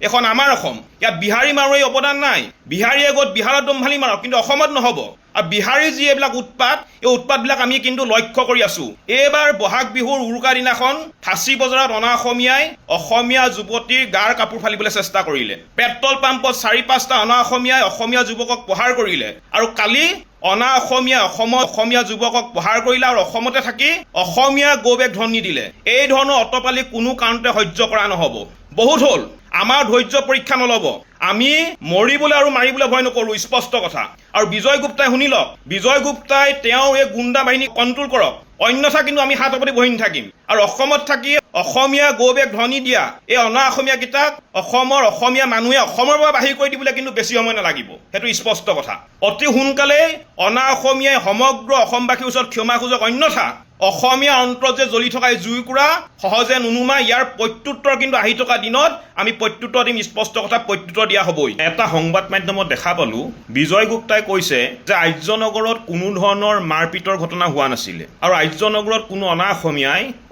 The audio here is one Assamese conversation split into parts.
এখন আমাৰ অসম ইয়াত বিহাৰী মাৰোৱাৰী অৱদান নাই বিহাৰীয়ে গৈ বিহাৰত দমভালি মাৰক কিন্তু অসমত নহ'ব আৰু বিহাৰী যি এইবিলাক উৎপাত এই উৎপাতবিলাক আমি কিন্তু লক্ষ্য কৰি আছো এইবাৰ বহাগ বিহুৰ উৰুকা দিনাখন ফাঁচী বজাৰত অনা অসমীয়া যুৱতীৰ গাৰ কাপোৰ ফালিবলৈ চেষ্টা কৰিলে পেট্ৰল পাম্পত 4-5টা অনা অসমীয়া যুৱকক প্ৰহাৰ কৰিলে আৰু কালি অনা অসমীয়া যুৱকক প্ৰহাৰ কৰিলে আৰু অসমতে থাকি অসমীয়া গৌৰৱক ধ্বনি দিলে এই ধৰণৰ অটপালি কোনো কাৰণতে সহ্য কৰা নহ'ব বহুত হ'ল আমাৰ ধৈৰ্য পৰীক্ষা নল'ব আমি মৰিবলৈ আৰু মাৰিবলৈ ভয় নকৰোঁ স্পষ্ট কথা আৰু বিজয় গুপ্তাই শুনি লওক বিজয় গুপ্তাই তেওঁ এই গুণ্ডা বাহিনী কণ্ট্ৰল কৰক অন্যথা কিন্তু আমি হাত পাতি বহি নাথাকিম আৰু অসমত থাকি অসমীয়া গৌৰৱক ধ্বনি দিয়া এই অনা অসমীয়াকেইটাক অসমীয়া মানুহে অসমৰ পৰা বাহিৰ কৰি দিবলৈ কিন্তু বেছি সময় নালাগিব সেইটো স্পষ্ট কথা অতি সোনকালে অনা অসমীয়াই সমগ্ৰ অসমবাসীৰ ওচৰত ক্ষমা খোজক অন্যথা অসমীয়া অন্তৰত যে জ্বলি থকা জুইকুৰা সহজে নুনুমাই ইয়াৰ প্ৰত্যুত্তৰ কিন্তু আহি থকা দিনত আমি প্ৰত্যুত্তৰ দিম স্পষ্ট কথা প্ৰত্যুত্তৰ দিয়া হ'বই এটা সংবাদ মাধ্যমত দেখা পালো বিজয় গুপ্তাই কৈছে যে আৰ্যনগৰত কোনো ধৰণৰ মাৰপিটৰ ঘটনা হোৱা নাছিলে আৰু আৰ্যনগৰত কোনো অনা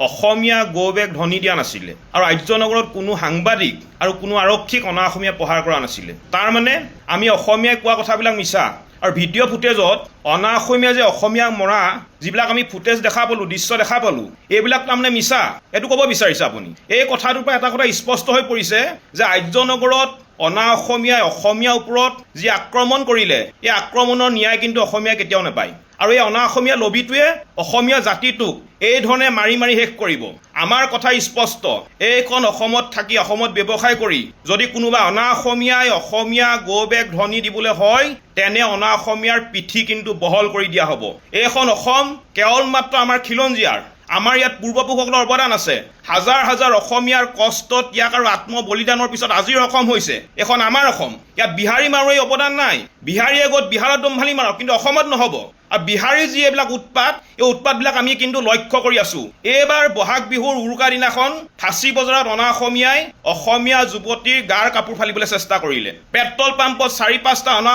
অসমীয়া গৌৰৱক ধ্বনি দিয়া নাছিলে আৰু আৰ্যনগৰত কোনো সাংবাদিক আৰু কোনো আৰক্ষীক অনা অসমীয়া প্ৰহাৰ কৰা নাছিলে তাৰ মানে আমি অসমীয়াই কোৱা কথাবিলাক মিছা আৰু ভিডিঅ' ফুটেজত অনা অসমীয়া যে অসমীয়াক মৰা যিবিলাক আমি ফুটেজ দেখা পালো দৃশ্য দেখা পালো এইবিলাক তাৰমানে মিছা এইটো ক'ব বিচাৰিছে আপুনি এই কথাটোৰ পৰা এটা কথা স্পষ্ট হৈ পৰিছে যে আৰ্যনগৰত অনা অসমীয়াই অসমীয়াৰ ওপৰত যি আক্ৰমণ কৰিলে এই আক্ৰমণৰ ন্যায় কিন্তু অসমীয়াই কেতিয়াও নাপায় আৰু এই অনা অসমীয়া লবিটোৱে অসমীয়া জাতিটোক এই ধৰণে মাৰি মাৰি শেষ কৰিব আমাৰ কথা স্পষ্ট এইখন অসমত থাকি অসমত ব্যৱসায় কৰি যদি কোনোবা অনা অসমীয়াই অসমীয়া গৌৰৱক ধ্বনি দিবলৈ হয় তেনে অনা অসমীয়াৰ পিঠি কিন্তু বহল কৰি দিয়া হ'ব এইখন অসম কেৱল মাত্ৰ আমাৰ খিলঞ্জীয়াৰ আমাৰ ইয়াত পূৰ্বপুৰুষসকলৰ অৱদান আছে হাজাৰ হাজাৰ অসমীয়াৰ কষ্ট ত্যাগ আৰু আত্ম বলিদানৰ পিছত আজিৰ অসম হৈছে এখন আমাৰ অসম ইয়াত বিহাৰী মাৰোৱাৰী অৱদান নাই বিহাৰীয়ে গৈ বিহাৰত দমভালি মাৰক কিন্তু অসমত নহ'ব আৰু বিহাৰী যি এইবিলাক উৎপাত এই উৎপাতবিলাক আমি কিন্তু লক্ষ্য কৰি আছো এইবাৰ বহাগ বিহুৰ উৰুকা দিনাখন ফাঁচী বজাৰত অনা অসমীয়া যুৱতীৰ গাৰ কাপোৰ ফালিবলৈ চেষ্টা কৰিলে পেট্ৰল পাম্পত 4-5টা অনা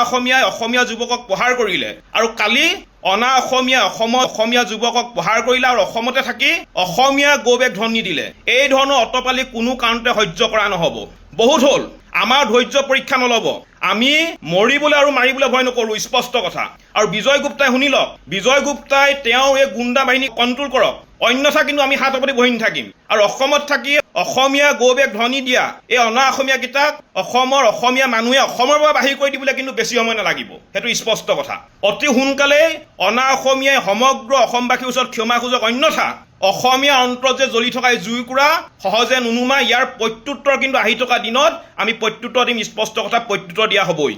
অসমীয়া যুৱকক প্ৰহাৰ কৰিলে আৰু কালি অনা অসমীয়া যুৱকক প্ৰহাৰ কৰিলে আৰু অসমতে থাকি অসমীয়া গৌৰৱক ধ্বনি দিলে এই ধৰণৰ অটপালি কোনো কাৰণতে সহ্য কৰা নহ'ব বহুত হ'ল আমাৰ ধৈৰ্য পৰীক্ষা নল'ব আমি মৰিবলৈ আৰু মাৰিবলৈ ভয় নকৰোঁ স্পষ্ট কথা আৰু বিজয় গুপ্তাই শুনি লওক বিজয় গুপ্তাই তেওঁ এই গুণ্ডা বাহিনী কণ্ট্ৰল কৰক অন্যথা কিন্তু আমি হাত পাতি বহি নাথাকিম আৰু অসমত থাকি অসমীয়া গৌৰৱক ধ্বনি দিয়া এই অনা অসমীয়াকেইটাক অসমীয়া মানুহে অসমৰ পৰা বাহিৰ কৰি দিবলৈ কিন্তু বেছি সময় নালাগিব সেইটো স্পষ্ট কথা অতি সোনকালে অনা অসমীয়াই সমগ্ৰ অসমবাসীৰ ওচৰত ক্ষমা খোজক অন্যথা অসমীয়া অন্তৰত যে জ্বলি থকা জুইকুৰা সহজে নুনুমাই ইয়াৰ প্ৰত্যুত্তৰ কিন্তু আহি থকা দিনত আমি প্ৰত্যুত্তৰ দিম স্পষ্ট কথা প্ৰত্যুত্তৰ দিয়া হ'বই